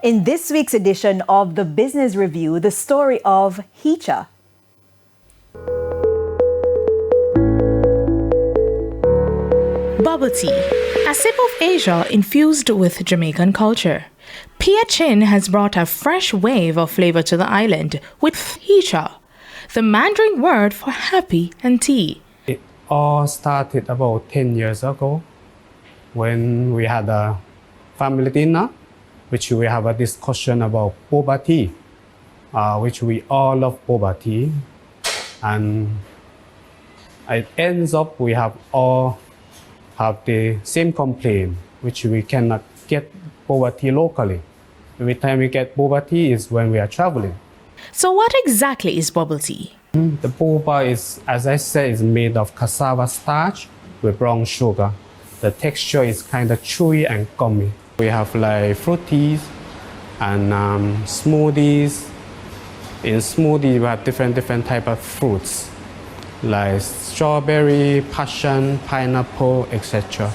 In this week's edition of the Business Review, the story of Heecha. Bubble tea, a sip of Asia infused with Jamaican culture. Pia Chin has brought a fresh wave of flavor to the island with Heecha, the Mandarin word for happy and tea. It all started about 10 years ago when we had a family dinner, which we have a discussion about boba tea, which we all love boba tea. And it ends up we have all have the same complaint, which we cannot get boba tea locally. Every time we get boba tea is when we are traveling. So what exactly is bubble tea? The boba is, as I said, is made of cassava starch with brown sugar. The texture is kind of chewy and gummy. We have like fruities and smoothies. In smoothies, we have different type of fruits, like strawberry, passion, pineapple, etc.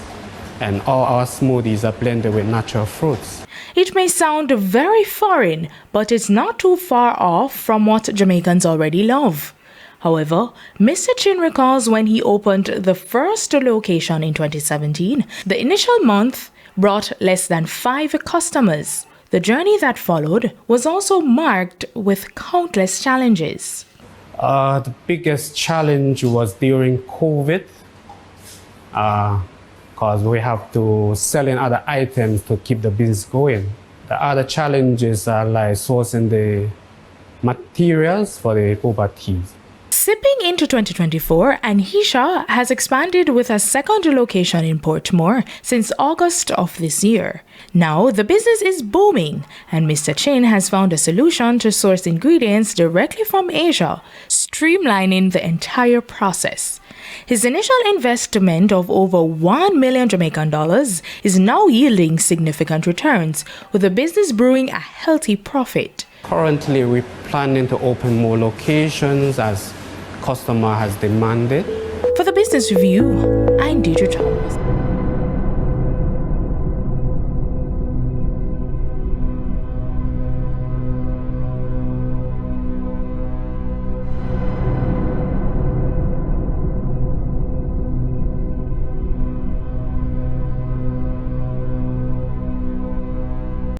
And all our smoothies are blended with natural fruits. It may sound very foreign, but it's not too far off from what Jamaicans already love. However, Mr. Chin recalls when he opened the first location in 2017, the initial month brought less than 5 customers. The journey that followed was also marked with countless challenges. The biggest challenge was during COVID, because we have to sell in other items to keep the business going. The other challenges are like sourcing the materials for the boba teas. Sipping into 2024, and Heecha has expanded with a second location in Portmore since August of this year. Now, the business is booming, and Mr. Chin has found a solution to source ingredients directly from Asia, streamlining the entire process. His initial investment of over 1 million Jamaican dollars is now yielding significant returns, with the business brewing a healthy profit. Currently, we're planning to open more locations as customer has demanded. For the Business Review, I'm Deidre Thomas.